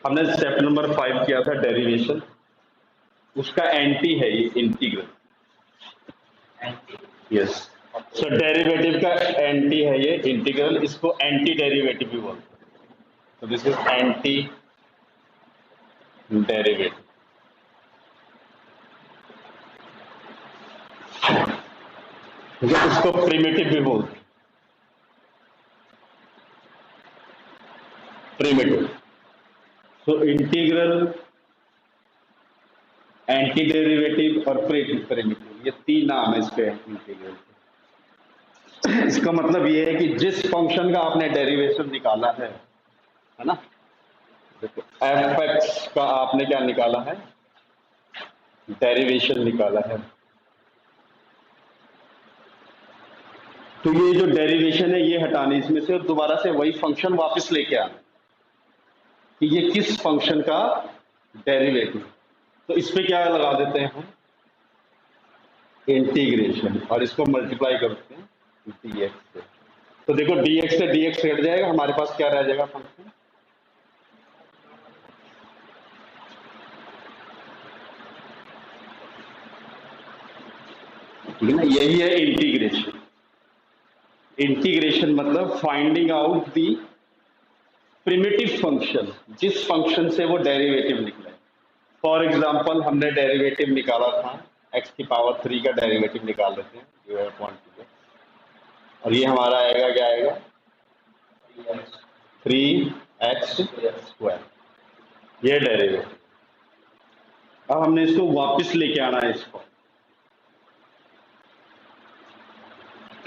हमने step number 5 किया था डेरिवेशन, उसका एंटी है ये इंटीग्रल। यस, सो डेरिवेटिव का एंटी है ये इंटीग्रल, इसको एंटी डेरिवेटिव भी बोलते हैं। तो दिस इज एंटी डेरिवेटिव। इसको प्रिमिटिव भी बोलते हैं, प्रिमिटिव। तो इंटीग्रल, एंटी डेरिवेटिव और प्रिमिटिव, ये तीन नाम है इसके इंटीग्रल के। इसका मतलब ये है कि जिस फंक्शन का आपने डेरिवेशन निकाला है ना, देखो एफ एक्स का आपने क्या निकाला है, डेरिवेशन निकाला है। तो ये जो डेरिवेशन है ये हटाने इसमें से, और दोबारा से वही फंक्शन वापस लेके आना कि ये किस फंक्शन का डेरिवेटिव। तो इस पे क्या लगा देते हैं हम, इंटीग्रेशन, और इसको मल्टीप्लाई करते हैं dx से। तो देखो dx से dx हट जाएगा, हमारे पास क्या रह जाएगा फंक्शन, ठीक है ना। यही है इंटीग्रेशन। इंटीग्रेशन मतलब finding out the primitive function, जिस फंक्शन से वो डेरिवेटिव निकले। फॉर एग्जाम्पल हमने डेरिवेटिव निकाला था x की पावर 3 का डेरिवेटिव निकाल लेते हैं, और ये हमारा आएगा, क्या आएगा, 3x स्क्वायर, ये डेरिवेटिव। अब हमने इसको वापस लेके आना है इसको,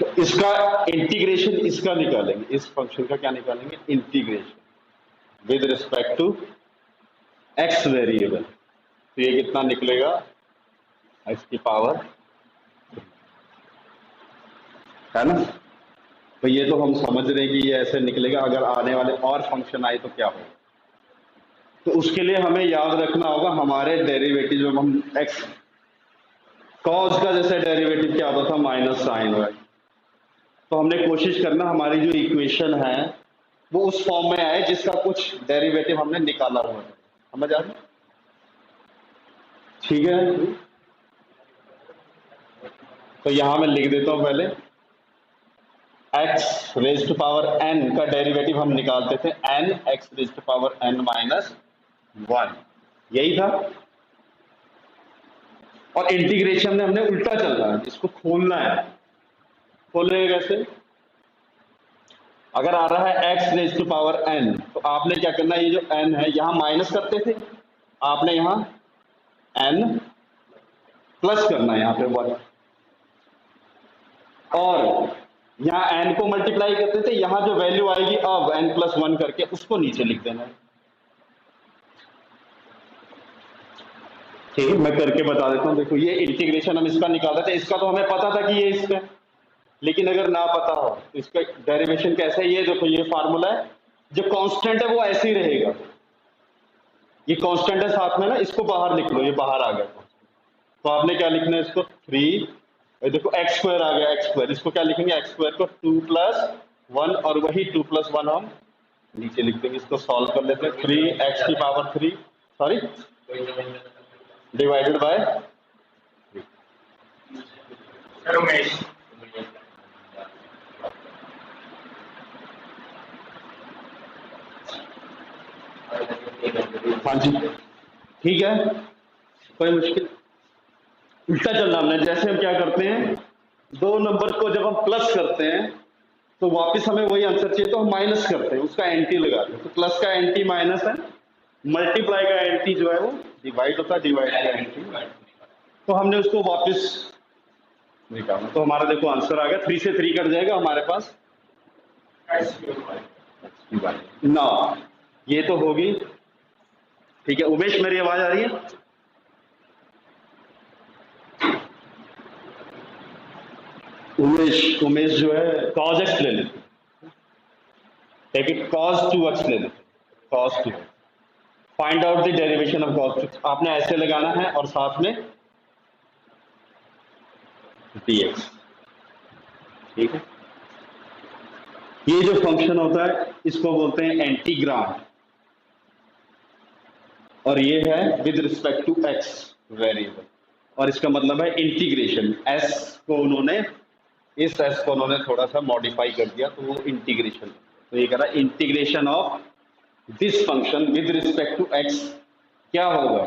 तो इसका इंटीग्रेशन इसका निकालेंगे, इस फंक्शन का क्या निकालेंगे, integration with respect to x variable. तो ये कितना निकलेगा, x की पावर, है ना। तो ये तो हम समझ रहे हैं कि ये ऐसे निकलेगा, अगर आने वाले और फंक्शन आए तो क्या होगा। तो उसके लिए हमें याद रखना होगा हमारे डेरिवेटिव, जब हम x कॉज का जैसे डेरिवेटिव क्या होता था, माइनस साइन वाई, तो हमने कोशिश करना हमारी जो इक्वेशन है वो उस फॉर्म में आए जिसका कुछ डेरिवेटिव हमने निकाला हुआ है। समझ आ रही, ठीक है। तो यहां मैं लिख देता हूं पहले, x raise to power n का डेरिवेटिव हम निकालते थे n x raise to power n minus 1, यही था। और इंटीग्रेशन में हमने उल्टा चलना है, इसको खोलना है। खोलेगा कैसे, अगर आ रहा है x raise to power n, तो आपने क्या करना है, ये जो n है यहां माइनस करते थे, आपने यहां n प्लस करना है, यहां पे 1, और यहां n को मल्टीप्लाई करते थे, यहां जो वैल्यू आएगी अब n प्लस 1 करके उसको नीचे लिख देना है। ठीक है, मैं करके बता देता हूं। देखो ये इंटीग्रेशन हम इसका निकालते थे, इसका तो हमें पता था कि ये इसका, लेकिन अगर ना पता हो तो इसका डेरिवेशन कैसे है, ये देखो ये फार्मूला है, जो कांस्टेंट है वो ऐसे ही रहेगा, ये कांस्टेंट है साथ में ना, इसको बाहर लिख लो, ये बाहर आ गया। तो आपने क्या लिखना है, इसको 3, देखो एक्स स्क्वायर आ गया, एक्स स्क्वायर, इसको क्या लिखेंगे, एक्स स्क्वायर को 2 प्लस 1, और वही 2 प्लस 1 हम नीचे लिख देंगे। इसको सॉल्व कर लेते हैं, 3x की power 3, sorry, divided by, Ramesh, हाँ जी, ठीक है, कोई मुश्किल। उल्टा चलना हमने, जैसे हम क्या करते हैं, दो नंबर को जब हम प्लस करते हैं तो वापस हमें वही आंसर चाहिए, तो हम माइनस करते हैं, उसका एंटी लगाते हैं। तो प्लस का एंटी माइनस है, मल्टीप्लाई का एंटी जो है वो डिवाइड होता है, डिवाइड का एंटी, तो हमने उसको वापस निकालना। तो हमारा देखो आंसर आ गया, 3 से 3 कट जाएगा हमारे पास, ना ये तो होगी। ठीक है उमेश, मेरी आवाज आ रही है, उमेश, उमेश जो है कॉज एक्स ले लेते, टेक इट कॉज 2x ले लेते, cause 2, find out the derivation of cause 2, आपने ऐसे लगाना है और साथ में dx, ठीक है। ये जो फंक्शन होता है इसको बोलते हैं एंटीग्राम, और ये है with respect to x variable, और इसका मतलब है इंटीग्रेशन। एस को उन्होंने, इस एस को उन्होंने थोड़ा सा मॉडिफाई कर दिया, तो वो इंटीग्रेशन। तो ये कह रहा है integration of this function with respect to x क्या होगा,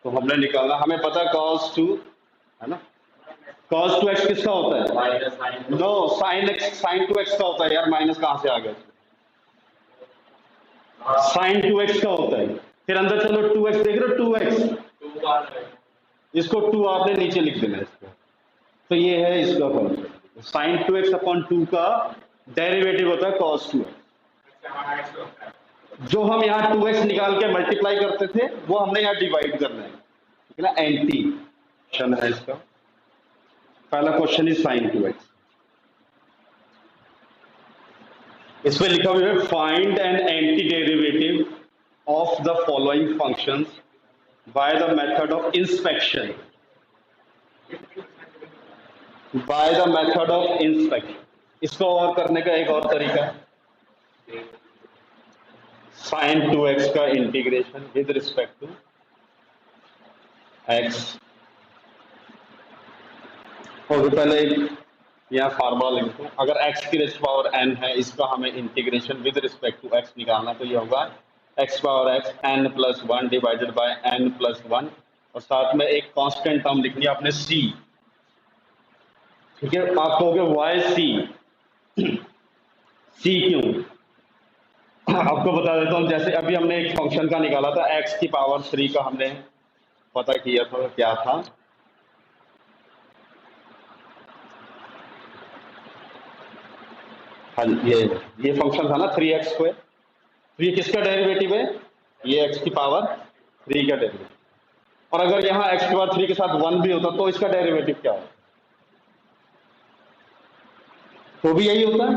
तो हमने निकाला, हमें पता cos टू, है ना, cos टू एक्स किसका होता है, no sine x, sine two x का होता है यार, माइनस कहाँ से आ गया, साइन टू एक्स का होता है। फिर अंदर चलो टू एक्स देख रहे हो, टू एक्स, इसको टू आपने नीचे लिख देना इसको, तो ये है इसका function. Sign two x upon two का डेरिवेटिव होता है cos टू एक्स। जो हम यहाँ टू एक्स निकाल के मल्टीप्लाई करते थे वो हमने यहाँ डिवाइड करना है, ठीक है ना, एंटी क्वेश्चन है इसका। पहला question is sine two x. इसमें लिखा हुआ है find an antiderivative of the following functions by the method of inspection, by the method of inspection. इसको और करने का एक और तरीका है, साइन टू एक्स का integration with respect to x. और पहले एक यहाँ फार्मूला लिख दूं, अगर x की रेज़ पावर n है, इसका हमें integration with respect to x निकालना, तो ये होगा x power x n plus one divided by n plus one, और साथ में एक कांस्टेंट टर्म लिखनी है आपने c, ठीक है। आप कहोगे वाई c, c क्यों, आपको बता देता हूँ। जैसे अभी हमने एक फंक्शन का निकाला था x की पावर 3 का, हमने पता किया था क्या था, हाँ ये फंक्शन था ना 3x स्क्वायर, तो ये किसका डेरिवेटिव है, ये x की पावर 3 का डेरिवेटिव। और अगर यहाँ x की पावर 3 के साथ 1 भी होता तो इसका डेरिवेटिव क्या होता, तो भी यही होता है।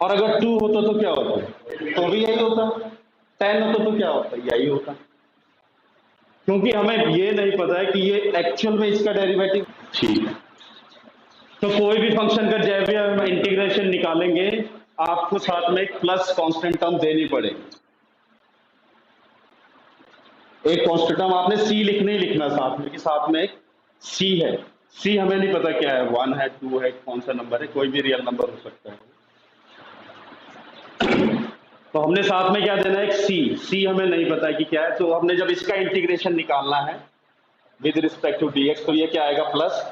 और अगर 2 होता तो क्या होता, तो भी यही होता। 10 होता तो क्या होता, यही होता। क्योंकि हमें ये नहीं पता है कि ये एक्चुअल में इसका डेरिवेटिव, ठीक है। तो कोई भी फंक्शन का जब भी हम इंटीग्रेशन निकालेंगे, आपको साथ में एक प्लस कांस्टेंट टर्म देनी पड़ेगी। एक कांस्टेंट टर्म आपने c लिखने ही लिखना साथ में, कि साथ में एक c है। c हमें नहीं पता क्या है, 1 है, 2 है, कौन सा नंबर है, कोई भी रियल नंबर हो सकता है। तो हमने साथ में क्या देना है, एक c हमें नहीं पता है कि क्या है। तो हमने जब इसका इंटीग्रेशन निकालना है विद रिस्पेक्ट टू dx, तो ये क्या आएगा, प्लस,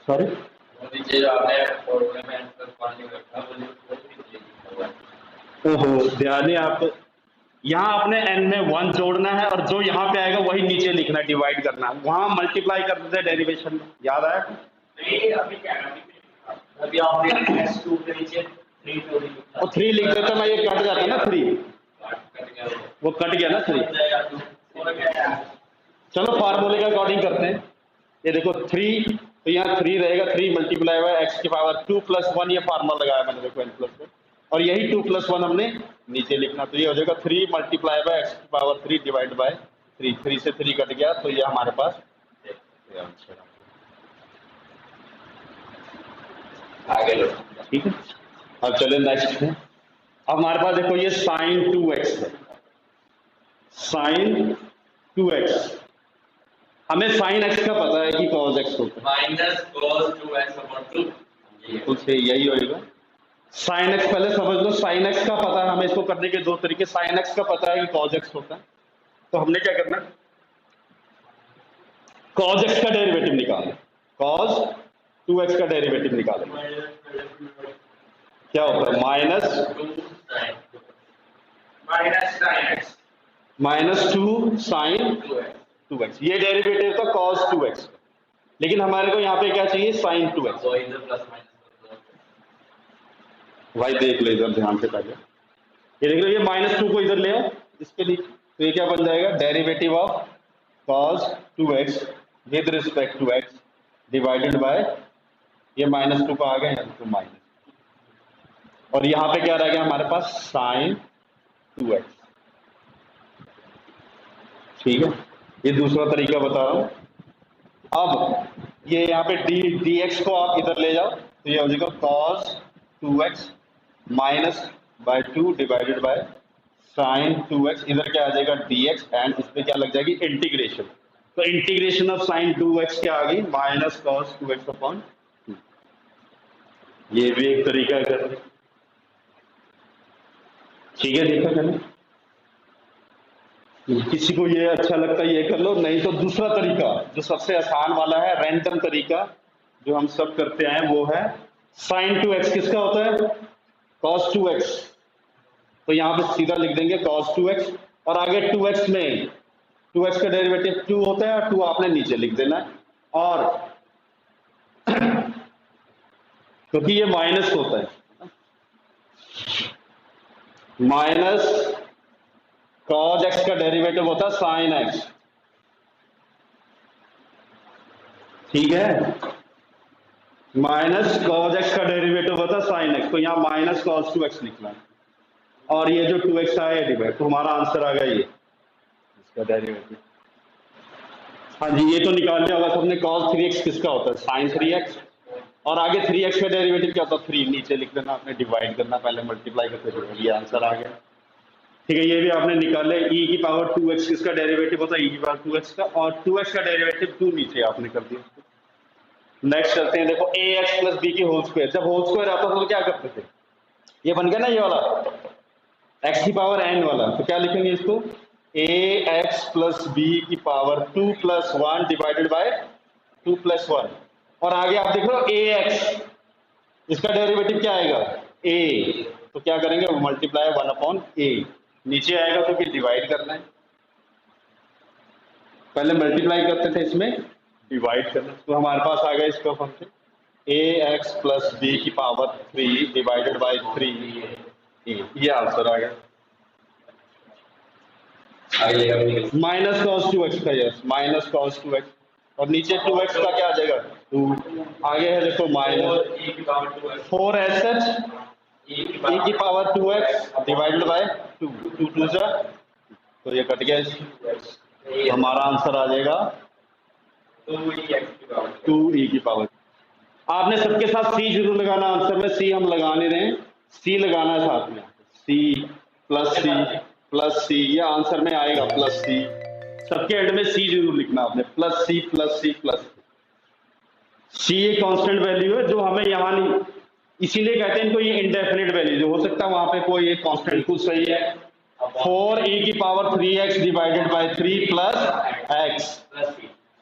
सॉरी ओहो, ध्यान है आपको, यहाँ आपने n में 1 जोड़ना है, और जो यहाँ पे आएगा वही नीचे लिखना है, डिवाइड करना है। वहां मल्टीप्लाई करते थे डेरिवेशन में, याद आया, अभी आपने s2 के नीचे 3 लिख देता मैं, ये कट जाता ना 3, वो कट गया ना 3। चलो फार्मूले के अकॉर्डिंग करते हैं। ये देखो 3, तो यहाँ 3 रहेगा, 3 मल्टीप्लाई बाय x की पावर 2 प्लस 1, ये फार्मूला लगाया मैंने, देखो n प्लस 1, और यही 2 प्लस 1 हमने नीचे लिखना, तो ये हो जाएगा 3 मल्टीप्लाई बाय x की पावर 3 डिवाइड बाय 3, 3 से 3 कट गया, तो ये हमारे पास आगे लो, ठीक है। अब चले नेक्स्ट है। अब हमारे पास देखो ये साइन 2x है, साइन 2x, हमें साइन x का पता है कि cos x होता है, माइनस cos 2x अपॉन 2, बिल्कुल सही, यही होएगा। साइन x पहले समझ लो, साइन x का पता है हमें, इसको करने के दो तरीके। साइन x का पता है कि cos x होता है, तो हमने क्या करना है, cos x का डेरिवेटिव निकालना, cos 2x का डेरिवेटिव निकालेंगे, क्या होता है, माइनस 2 साइन 2x, ये डेरिवेटिव था cos 2x, लेकिन हमारे को यहाँ पे क्या चाहिए, साइन 2x। भाई देख लो इधर ध्यान से पहले, ये देख लो, ये -2 को इधर ले आओ इसके लिए, तो ये क्या बन जाएगा, derivative of cos 2x with respect to x divided by, ये -2 का आ गया है तो माइनस, और यहाँ पे क्या रह गया हमारे पास, साइन 2x, ठीक है। ये दूसरा तरीका बता रहा हूं। अब ये यहाँ पे dx को आप इधर ले जाओ, तो ये हो जाएगा cos 2x minus by 2 divided by sine 2x, इधर क्या आ जाएगा dx, एंड इस पे क्या लग जाएगी इंटीग्रेशन। तो इंटीग्रेशन ऑफ साइन 2x क्या आ गई माइनस cos 2x अपॉन 2। ये भी एक तरीका है करने, ठीक है। देखा मैंने, किसी को ये अच्छा लगता है ये कर लो, नहीं तो दूसरा तरीका जो सबसे आसान वाला है, रैंडम तरीका जो हम सब करते हैं, वो है साइन 2x किसका होता है cos 2x। तो यहाँ पे सीधा लिख देंगे cos 2x, और आगे 2x में 2x का डेरिवेटिव 2 होता है, और 2 आपने नीचे लिख देना है। और क्योंकि ये माइनस होता है, माइनस cos x का डेरिवेटिव होता है sin x, ठीक है। माइनस cos x का डेरिवेटिव होता है sin x, तो यहाँ माइनस cos 2x लिखना है, और ये जो 2x आया डिवाइड, तो हमारा आंसर आ गया ये इसका डेरिवेटिव। हाँ जी, ये तो निकाल लिया होगा सबने, cos 3x किसका होता है sin 3x, और आगे 3x का डेरिवेटिव क्या होता है 3, नीचे लिख देना, आपने डिवाइड करना, पहले मल्टीप्लाई करके, ये आंसर आ गया, ठीक है। ये भी आपने निकाले, e की पावर 2x किसका डेरिवेटिव होता है e की पावर 2x का, और 2x का डेरिवेटिव 2 नीचे आपने कर दिया। नेक्स्ट करते हैं, देखो ax प्लस b की होल स्क्वायर, जब होल स्क्वायर आता था तो क्या करते थे, ये बन गया ना ये वाला x की पावर n वाला, तो क्या लिखेंगे इसको ax प्लस b की power 2 plus 1 divided by 2 plus 1, और आगे आप देख रहे हो ax, इसका डेरिवेटिव क्या आएगा a, तो क्या करेंगे मल्टीप्लाई 1 अपॉन a, नीचे आएगा तो फिर डिवाइड करना है, पहले मल्टीप्लाई करते थे, इसमें डिवाइड करना, तो हमारे पास आ गया इसका फंक्शन ax प्लस b की पावर 3 डिवाइडेड बाय 3a, ये आंसर आ गया। माइनस cos 2x का, यस माइनस cos 2x, और नीचे 2x का क्या आ जाएगा 2, आगे है देखो माइनस 4 e की पावर 2x डिवाइडेड बाय 2, 2 2 जा, तो ये कट गया, हमारा आंसर आ जाएगा 2e की पावर। आपने सबके साथ c जरूर लगाना, आंसर में c हम लगा नहीं रहे हैं, c लगाना है साथ में, c प्लस c, ये आंसर में आएगा प्लस c, सबके एंड में c जरूर लिखना आपने, plus c plus c plus c, ये कांस्टेंट वैल्यू है जो हमें यहाँ नहीं, इसीलिए कहते हैं इनको ये इंडेफिनिट वैल्यू, जो हो सकता है वहां पे कोई एक कांस्टेंट, कुछ सही है 4e की power 3x divided by 3 plus x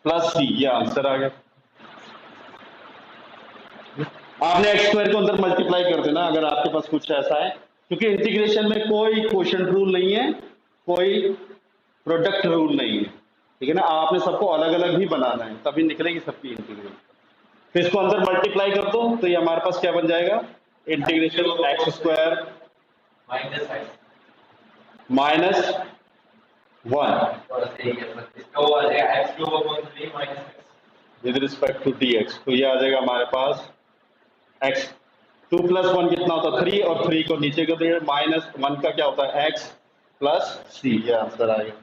plus c, ये आंसर आ गया। आपने एक्स स्क्वायर को अंदर मल्टीप्लाई कर देना अगर आपके पास कुछ ऐसा है, क्योंकि इंटीग्रेशन में कोई क्वोशंट रूल नहीं है, कोई प्रोडक्ट रूल नहीं है, ठीक है ना, आपने सबको अलग अलग ही बनाना है, तभी निकलेगी सबकी इंटीग्रेशन। तो इसको अंदर मल्टीप्लाई कर दो, तो ये हमारे पास क्या बन जाएगा integration x square minus 1 with respect to dx, तो ये आ जाएगा हमारे पास x 2 प्लस 1 कितना होता है 3, और 3 को नीचे कर देंगे, माइनस 1 का क्या होता है x प्लस c, ये आंसर आएगा।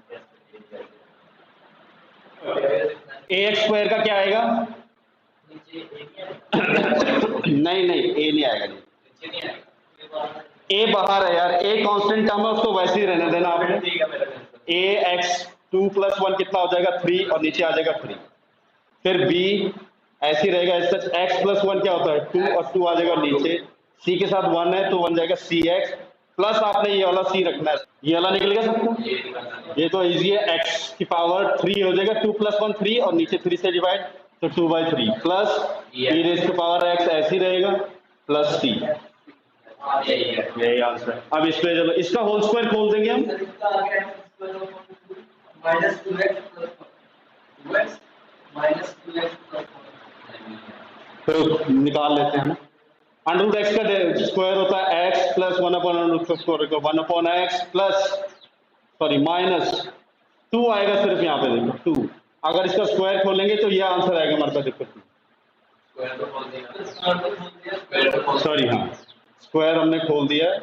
ax स्क्वायर का क्या आएगा नहीं a नहीं आएगा, a बाहर है यार, a कांस्टेंट टर्म है, उसको वैसे ही रहने देना आपने। ax 2 प्लस 1 कितना हो जाएगा 3, और नीचे आ जाएगा 3, फिर b ऐसे ही रहेगा, सच x प्लस 1 क्या होता है 2, और 2 आ जाएगा नीचे, c के साथ 1 है तो बन जाएगा cx, प्लस आपने ये वाला c रखना है, ये वाला निकल गया सबको, ये तो इजी है, x की पावर 3 हो जाएगा 2 प्लस 1 3, और नीचे 3 से डिवाइड, तो 2/3 प्लस e रेज़ की पावर x ऐसे ही रहेगा प्लस c, यही आंसर है। अब इस पे चलो इसका होल स्क्वायर खोल देंगे हम, तो निकाल लेते हैं, अंडर रूट एक्स का स्क्वायर होता है x plus 1 upon under root का square, 1 upon x plus sorry minus 2 आएगा, सिर्फ यहाँ पे देखो 2, अगर इसका स्क्वायर खोलेंगे तो ये आंसर आएगा हमारे पास, दिक्कत सॉरी हाँ स्क्वायर हमने खोल दिया है।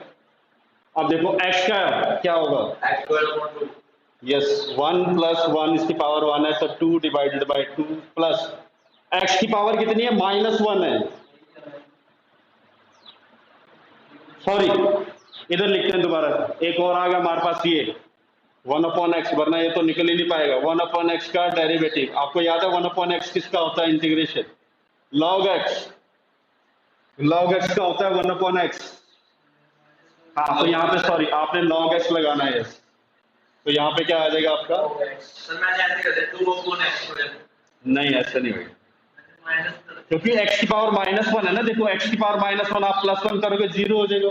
अब देखो x का क्या होगा, यस 1 प्लस 1 इसकी पावर 1 है, तो 2 डिवाइडेड बाय 2 प्लस x की पावर कितनी है -1 है, सॉरी, इधर लिखते हैं दोबारा से। एक और आ गया हमारे पास ये 1/x, वरना ये तो निकल ही नहीं पाएगा। 1/x का डेरिवेटिव आपको याद है 1/x किसका होता है? Integration log x, log x का होता है 1/x। हाँ, तो यहाँ पे सॉरी आपने log x लगाना है, तो यहाँ पे क्या आ जाएगा आपका? नहीं, ऐसा नहीं होगा, क्योंकि x की पावर -1 है ना। देखो x की पावर -1 आप +1 करोगे 0 हो जाएगा,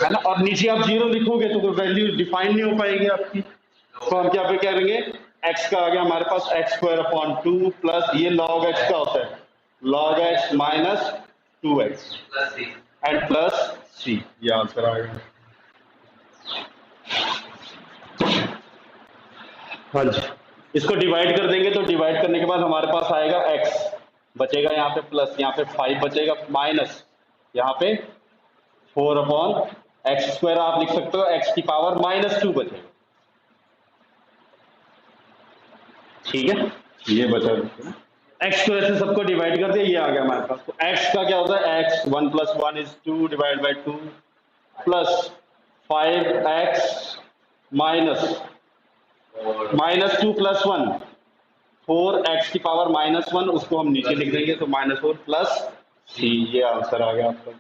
है ना। और नीचे आप 0 लिखोगे तो कोई वैल्यू डिफाइन नहीं हो पाएगी आपकी। तो हम क्या पे करेंगे, x का आ गया हमारे पास x²/2 प्लस ये log x का होता है log x minus 2x and plus c, ये आंसर आ गया। हाँ जी, इसको डिवाइड कर देंगे, तो डिवाइड करने के बाद हमारे पास आएगा x, बचेगा यहाँ पे प्लस, यहाँ पे 5 बचेगा, माइनस यहाँ पे 4/x² आप लिख सकते हो, x की पावर -2 बचेगा। ठीक है, ये बचा x को ऐसे सबको डिवाइड कर दिया, ये आ गया हमारे पास। तो x का क्या होता है, x 1 + 1 is 2 divide by 2 plus 5x minus -2 + 1 4x की पावर -1, उसको हम नीचे लिख देंगे, तो -4 प्लस c, ये आंसर आ गया आपका।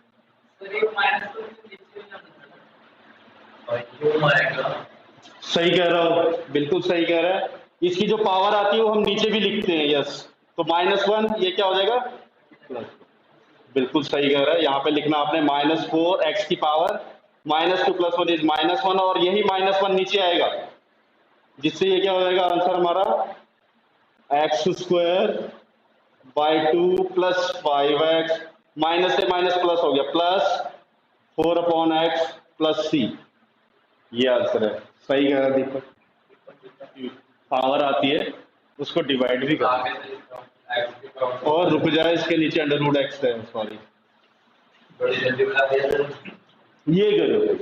सही कह रहा हो, बिल्कुल सही कह रहा है। इसकी जो पावर आती है वो हम नीचे भी लिखते हैं, यस। तो -1 ये क्या हो जाएगा, प्लस, बिल्कुल सही कह रहा है। यहाँ पे लिखना आपने -4x की पावर -2 + 1 इज -1, और यही -1 नीचे आएगा, जिससे ये क्या हो जाएगा आंसर हमारा, x²/2 प्लस 5x, माइनस से माइनस प्लस हो गया, प्लस 4/x प्लस c, ये आंसर है। सही कह रहा है दीपक, पावर आती है उसको डिवाइड भी कर, और रुक जाए इसके नीचे √x है, सॉरी ये करो,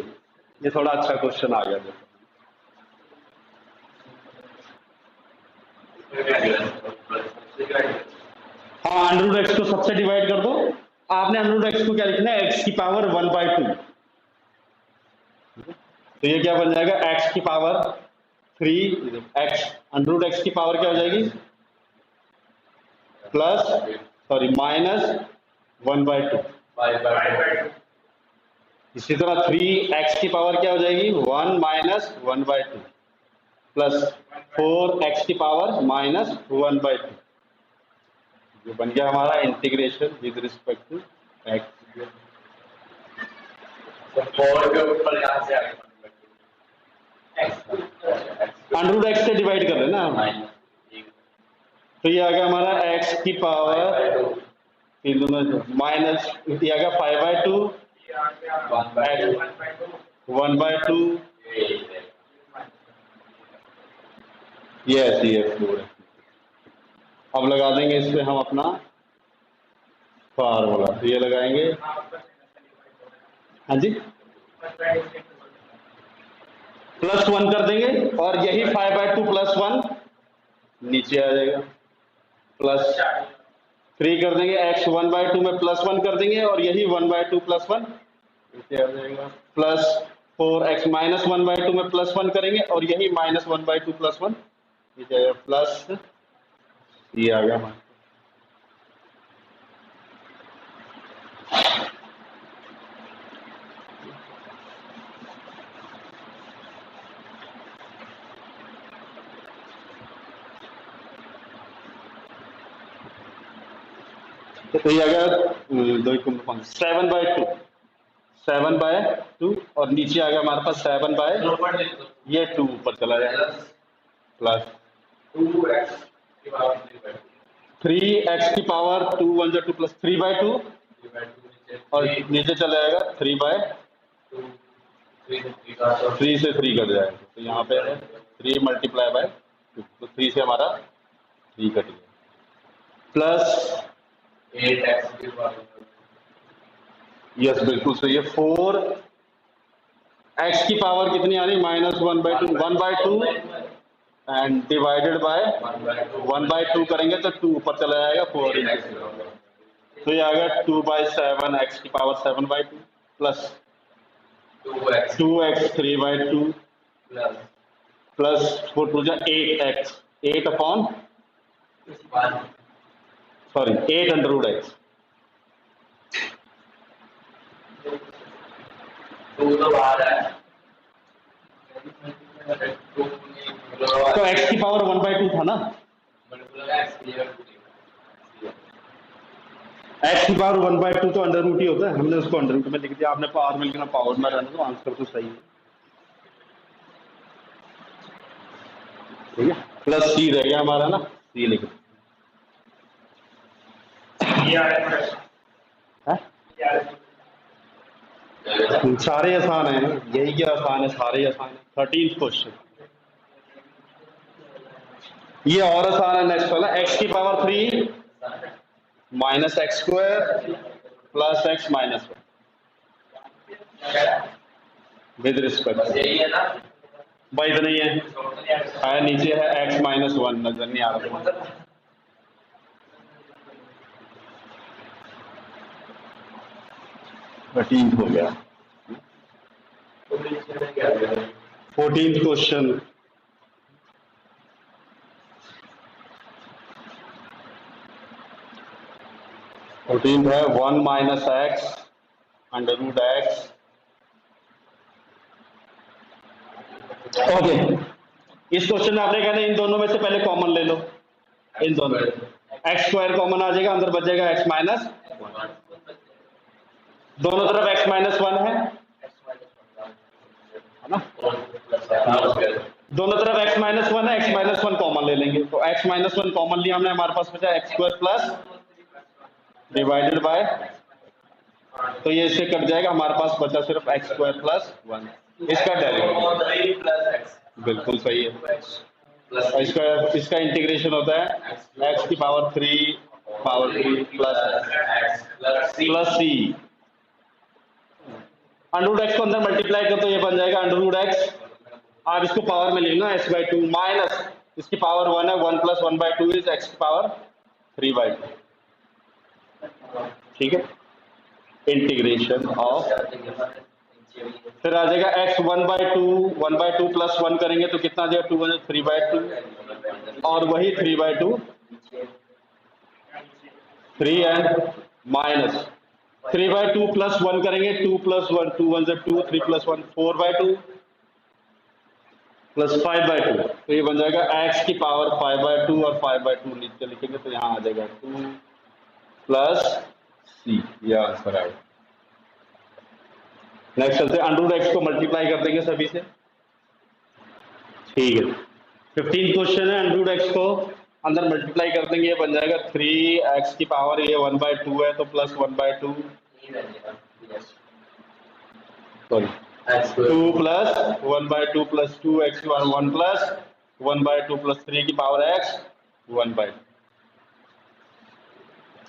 ये थोड़ा अच्छा क्वेश्चन आ गया। हाँ, √x को सबसे डिवाइड कर दो। आपने √x को क्या लिखना है, x की पावर 1/2, तो ये क्या बन जाएगा, x की पावर 3, x √x की पावर क्या हो जाएगी, प्लस सॉरी -1/2। इसी तरह 3x की पावर क्या हो जाएगी, 1 - 1/2 प्लस 4x की पावर -1/2। ये बन गया हमारा integration with respect to x। √x से डिवाइड कर रहे हैं ना, तो ये आ गया हमारा x की पावर माइनस, ये आ गया 5/2 1/2, यस यस। अब लगा देंगे इस पे हम अपना फार्मूला, तो ये लगाएंगे, हाँ जी, +1 कर देंगे, और यही 5/2 + 1 नीचे आ जाएगा, प्लस 3 कर देंगे, x 1/2 में +1 कर देंगे, और यही 1/2 + 1 नीचे आ जाएगा, प्लस 4x -1/2 में +1 करेंगे, और यही -1/2 + 1 नीचे आएगा, प्लस ये आ गया हमारा। तो ये आ गया 7/2 और नीचे आ गया हमारे पास 7/, ये 2 ऊपर चला जाएगा, प्लस 3x की पावर 2 1 2 प्लस 3/2, और नीचे चला जाएगा 3/, 3 से 3 कट जाएगा, तो यहाँ पे है 3 × 2, तो 3 से हमारा 3 कट गया, प्लस 8x की पावर, यस बिल्कुल सही है, 4x की पावर कितनी आ रही, -1/2, 1/2 एंड डिवाइडेड बाय 1/2 करेंगे तो 2 ऊपर चला जाएगा, 4 × 2, तो ये आ गया 2/7 x की power 7/2 plus 2x 3/2 plus 4 to जा 8x 8 अंडर रूट x। तो x की पावर 1/2 था ना, x की पावर 1/2 तो अंडर रूट ही होता है, हमने उसको अंडर रूट में लिख दिया, आपने पावर में लिखना पावर में रहना, तो आंसर तो सही है। ठीक है, प्लस सी रह गया हमारा ना, सी लिख सारे आसान है, यही क्या आसान है, सारे आसान है। 13th क्वेश्चन ये और आसान है, नेक्स्ट वाला x की power 3 minus x square plus x minus 1 with respect भाई इतना ही है, नीचे है x माइनस 1 नजर नहीं आ रहा। 13th हो गया। 14th क्वेश्चन है 1 minus x under root x. Okay, इस क्वेश्चन में आपने कहना इन दोनों में से पहले कॉमन ले लो, इन दोनों एक्स स्क्वायर कॉमन आ जाएगा, अंदर बचेगा एक्स माइनस, दोनों तरफ एक्स माइनस 1 है ना, दोनों तरफ x माइनस 1 है, x माइनस 1 कॉमन ले लेंगे, तो x माइनस 1 कॉमन लिया हमने, हमारे पास बचा x square plus divided by, तो ये इससे कट जाएगा, हमारे पास बचा सिर्फ एक्स स्क्वायर प्लस 1, इसका डेरिवेटिव बिल्कुल सही है। इसका इंटीग्रेशन होता है x की पावर 3 प्लस सी, अंडर रूट एक्स को अंदर मल्टीप्लाई कर तो ये बन जाएगा अंडर रूट एक्स, आप इसको पावर में ले लेना x/2 माइनस इसकी पावर 1 है, 1 प्लस 1/2 इज x की पावर 3/2। ठीक है, इंटीग्रेशन ऑफ, फिर आ जाएगा x 1/2 प्लस 1 करेंगे तो कितना आ जाएगा 2 3/2, और वही 3/2 3 एंड माइनस 3/2 प्लस 1 करेंगे 2 प्लस 1 2 1 2 3 प्लस 1 4/2 प्लस 5/2, तो ये बन जाएगा x की पावर 5/2 और 5/2 नीचे लिखेंगे तो यहाँ आ जाएगा 2 प्लस सी, ये आंसर आएगा। नेक्स्ट चलते हैं, अंडर रूट एक्स को मल्टीप्लाई कर देंगे सभी से। ठीक है, 15 क्वेश्चन है, अंडर रूट एक्स को अंदर मल्टीप्लाई कर देंगे, ये बन जाएगा 3x की पावर, ये 1/2 है तो plus 1/2, sorry 2 plus 1/2 plus 2x 1 plus 1/2 plus 3 की पावर x 1/2,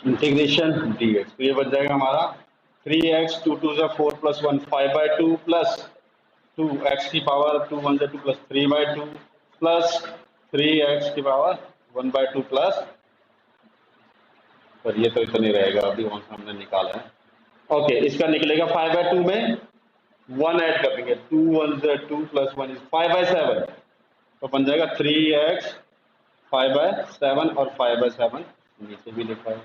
इंटीग्रेशन dx, तो ये बन जाएगा हमारा 3x 2 2 4 प्लस 1 5/2 प्लस 2x की पावर 2 1 2 प्लस 3/2 प्लस 3x की पावर 1/2 प्लस, पर ये तो इतना नहीं रहेगा, अभी हमने निकाला है। ओके, इसका निकलेगा 5/2 में 1 ऐड कर देंगे, 2 1 2 प्लस 1 इज 5/7, तो बन जाएगा 3x 5/7 और 5/7 नीचे भी लिखा है,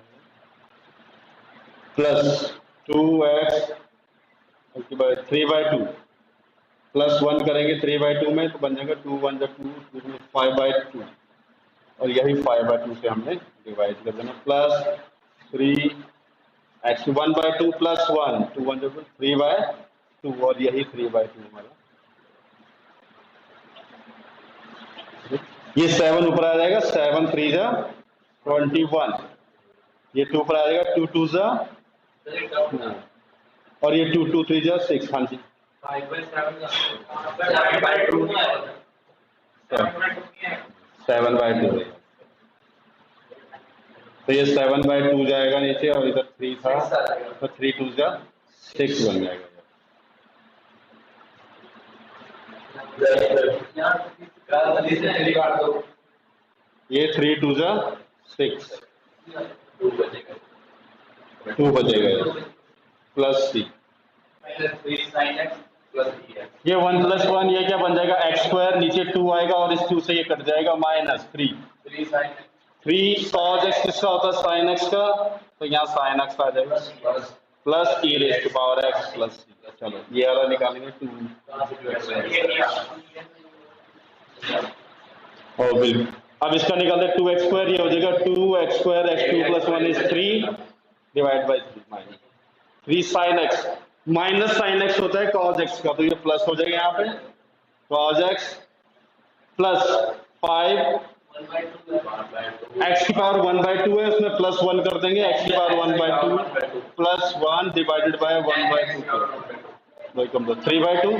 प्लस 2x 3/2 प्लस 1 करेंगे 3/2 में तो बन जाएगा 2 1 2 5/2, और यही 5/2 से हमने डिवाइड कर देना, प्लस 3x 1/2 प्लस 1 2 1 3/2, और यही 3/2 हमारा, ये 7 ऊपर आ जाएगा, 7 3 जा 21, ये 2 ऊपर आ जाएगा 2 2 जा, और ये 2 2 3 जा 6, हाँ जी 7/2, तो ये 7/2 जाएगा नीचे, और इधर 3 था तो 3 2 जा 6 बन जाएगा, ये 3 2 जा 6, 2 बचेगा प्लस सी। ये 1 + 1 ये क्या बन जाएगा एक्स स्क्वायर, नीचे 2 आएगा और इस 2 से ये कट जाएगा माइनस 3 cos x किसका होता है sin x का, तो यहाँ sin x आ जाएगा प्लस e⁻x प्लस c। चलो ये वाला निकालेंगे 2 और बिल्कुल अब इसका निकालते 2x² ये हो जाएगा 2x² x2 + 1 = 3 divide by 3 minus 3 sin x minus sin x होता है cos x का, तो ये प्लस हो जाएगा यहाँ पे cos x प्लस 5 x की पावर 1/2 है, उसमें प्लस 1 कर देंगे x की power 1/2 plus 1 divided by 1/2 welcome 3/2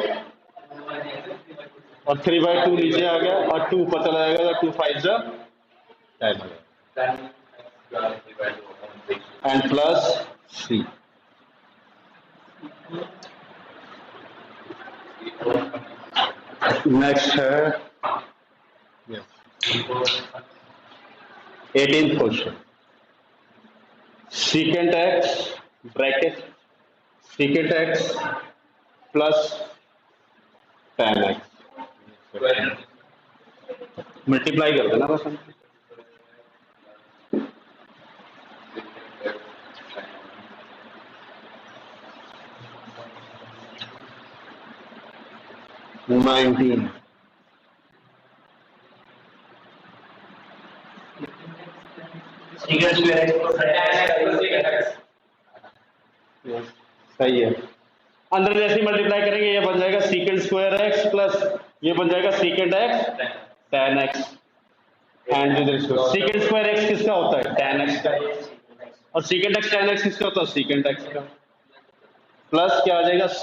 और 3/2 नीचे आ गया और 2 ऊपर चला जाएगा, 2 5 जा 10 एंड प्लस सी। नेक्स्ट है 18th question secant x bracket secant x plus tan x multiply कर देना बस हम 19 सही है। अंदर जैसे मल्टीप्लाई करेंगे ये बन जाएगा secant² x प्लस ये बन जाएगा secant x tan x and secant² x किसका होता है tan x का और secant x tan x किसका होता है secant x का प्लस क्या आ जाएगा c।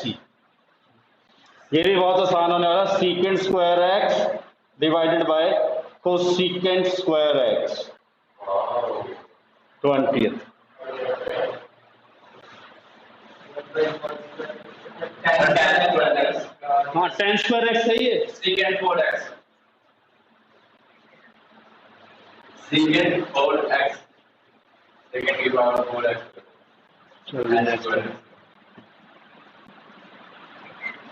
ये भी बहुत आसान होने वाला secant² x divided bye cosecant² x 20th हाँ tan² x सही है secant 4x secant की पावर 4x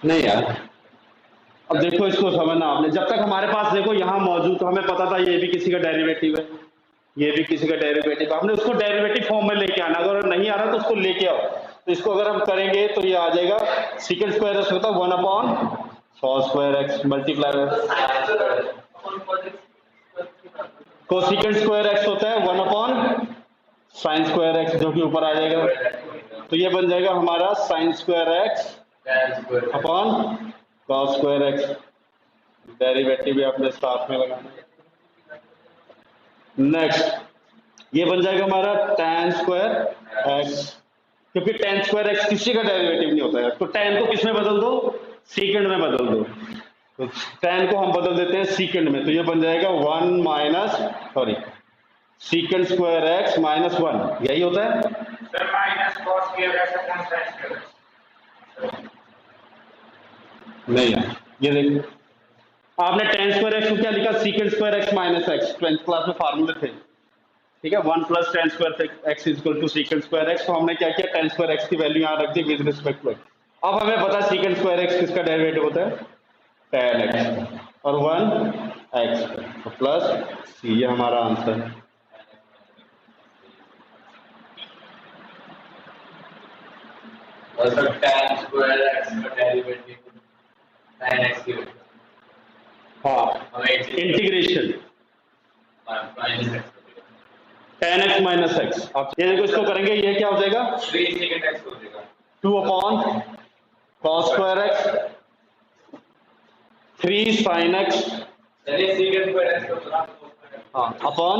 नहीं यार अब देखो इसको समझना आपने, जब तक हमारे पास देखो यहाँ मौजूद तो हमें पता था ये भी किसी का डेरिवेटिव है ये भी किसी का डेरिवेटिव, हमने उसको डेरिवेटिव फॉर्म में लेके आना, अगर नहीं आ रहा तो उसको लेके आओ। तो इसको अगर हम करेंगे तो ये आ जाएगा secant² x होता है 1/cos² x multiply cosecant² x होता है 1/sin² x जो कि ऊपर आ जाएगा, तो ये बन जाएगा हमारा sin² x upon cos² x derivative भी अपने साथ में लगाना। नेक्स्ट ये बन जाएगा हमारा tan² x क्योंकि tan² x किसी का डेरिवेटिव नहीं होता है, तो tan को किस में बदल दो secant में बदल दो, तो tan को हम बदल देते हैं secant में, तो ये बन जाएगा 1 माइनस secant² x माइनस 1 यही होता है नहीं यार ये देखो आपने tan² x को क्या लिखा secant² x minus x 10th class में फार्मूले थे, ठीक है 1 + tan² x = secant² x, तो हमने क्या किया tan² x की वैल्यू यहाँ रख दी विद रिस्पेक्ट टू x। अब हमें पता secant² x किसका डेरिवेटिव होता है tan x और 1 x तो प्लस c, ये हमारा आंसर है। tan² x का डेरिवेटिव sin x की हाँ integration tan x minus x, अब ये देखो इसको करेंगे ये क्या हो जाएगा 3 secant x हो जाएगा 2/cos² x 3 sin x चलिए secant² x को हाँ upon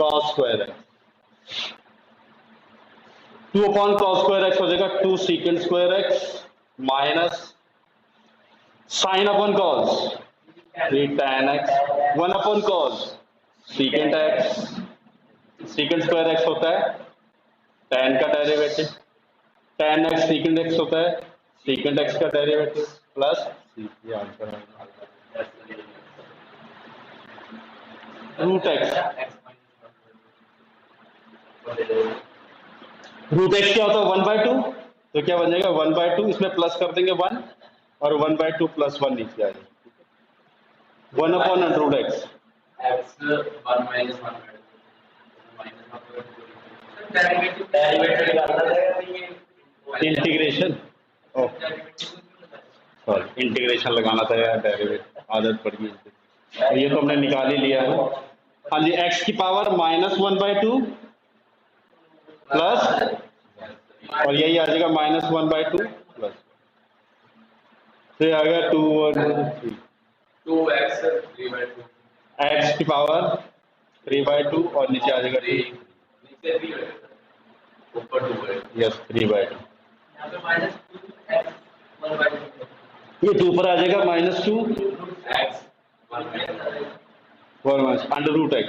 cos² x 2/cos² x हो जाएगा 2 secant² x minus sin upon cos 3 tan x 1/cos secant x secant² x होता है tan का derivative tan x secant x होता है secant x का डेरिवेटिव प्लस ये आंसर है √x रूट एक्स क्या होता है 1/2, तो क्या बन जाएगा 1/2, इसमें प्लस कर देंगे 1 और 1/2 + 1 नीचे आ जाएगा 1/√x। x 1 minus 1 डेरिवेटिव निकालना रहेगा ये इंटीग्रेशन, सॉरी इंटीग्रेशन लगाना था यार, डेरिवेटिव आदत पड़ गई। तो ये तो हमने निकाल ही लिया है। हाँ जी, x की पावर -1/2 प्लस, और यही आ जाएगा -1/2 प्लस, फिर आ गया 2 और 3, 2x 3/2 x की पावर 3/2 और नीचे आ जाएगा 2, नीचे 3 होगा ऊपर 2 है यस 3/2। यहाँ पे -2x 1/2 ये 2 पर आ जाएगा -2 x 1 और √x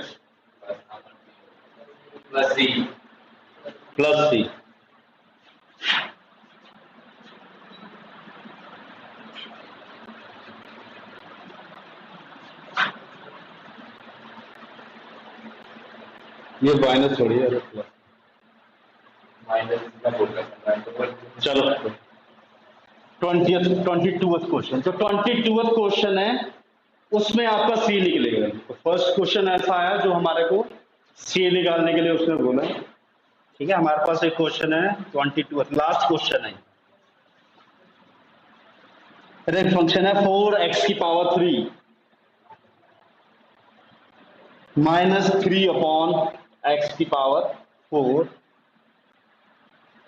plus c plus c। ये माइनस छोड़िए, अरे प्लस। माइनस का बोल सकता है चलो 22वां क्वेश्चन, जो 22वां क्वेश्चन है उसमें आपका सी निकलेगा। तो फर्स्ट क्वेश्चन ऐसा आया जो हमारे को सी निकालने के लिए उसने बोला। ठीक है, हमारे पास एक क्वेश्चन है 22, लास्ट क्वेश्चन है। एक फंक्शन है 4x की पावर 3 -3/x की पावर 4,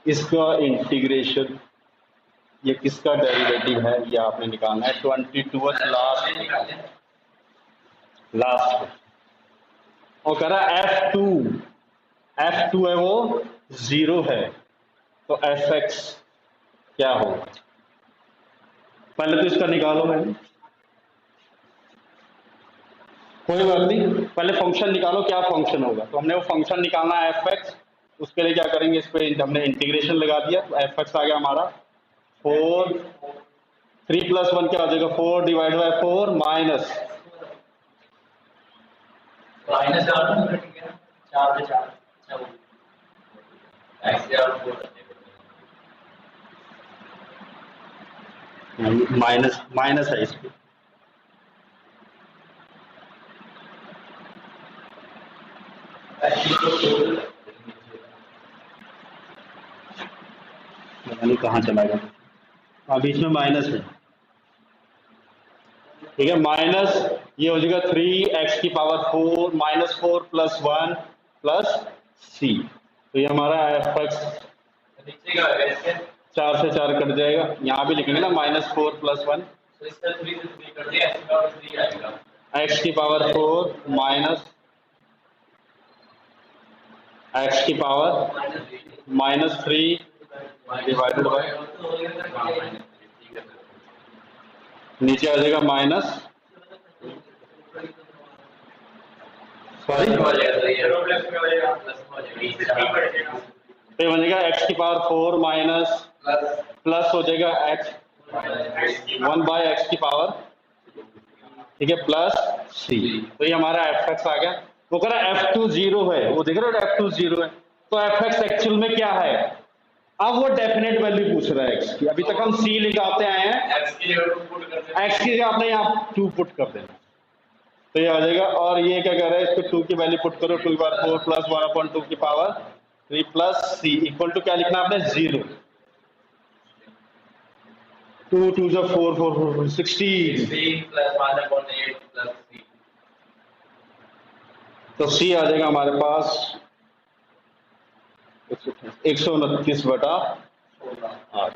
इसका इंटीग्रेशन, ये किसका डेरिवेटिव है ये आपने निकालना है। 22 लास्ट और कह रहा है F2 है वो 0 है, तो Fx क्या होगा। पहले तो इसका निकालो, मैंने कोई बात नहीं, पहले फंक्शन निकालो क्या फंक्शन होगा। तो हमने वो फंक्शन निकालना है Fx, उसके लिए क्या करेंगे, इस पे हमने इंटीग्रेशन लगा दिया तो Fx आ गया हमारा 4, 3 + 1 क्या हो जाएगा 4/4 माइनस माइनस 4 ठीक है 4 से 4 x से और 4 माइनस है इसको, पता नहीं कहाँ चला गया। हाँ बीच में माइनस है, ठीक है। माइनस ये हो जाएगा 3x की पावर 4 -4 + 1 प्लस c, तो ये हमारा Fx नीचे का है 4 से 4 कट जाएगा, यहाँ भी लिखेंगे ना -4 + 1, तो इसका 3 से 3 कर दिया x का 3 आएगा x की पावर 4 माइनस x की पावर -3 डिवाइडेड बाय, नीचे आ जाएगा माइनस, सॉरी पे बनेगा x की पावर 4 माइनस प्लस हो जाएगा x 1/x की पावर, ठीक है, प्लस c, तो ये हमारा Fx आ गया। वो कह रहा है F2 0 है, वो देख रहे हो F2 0 है, तो Fx एक्चुअल में क्या है। अब वो डेफिनेट वैल्यू पूछ रहा है x की, अभी तक हम c निकालते आए हैं, x की जगह 2 पुट कर देना, x की जगह आपने यहाँ 2 पुट कर देना, तो ये आ जाएगा। और ये क्या कह रहा है, इसको 2 की वैल्यू पुट करो, 2/4 + 1/2 की power 3 plus c equal to क्या लिखना आपने 0, 2 2 4 4 4 16, 16 + 1/8 + c तो c आ जाएगा हमारे पास 129/8।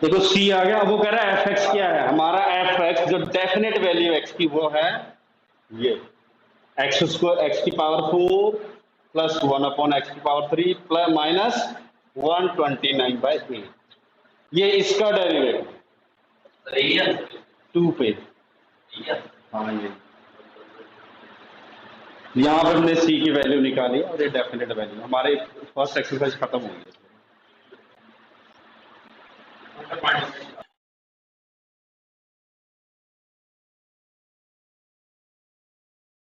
देखो c आ गया। अब वो कह रहा है Fx क्या है, हमारा Fx जो डेफिनेट वैल्यू x की वो है ये x की पावर 4 प्लस 1/x की पावर 3 प्लस माइनस 129/8, ये इसका डेरिवेटिव रियल 2 पे। रियल हाँ ये यहाँ पर हमने c की वैल्यू निकाली और ये डेफिनेट वैल्यू, हमारे फर्स्ट एक्सरसाइज खत्म हो गई।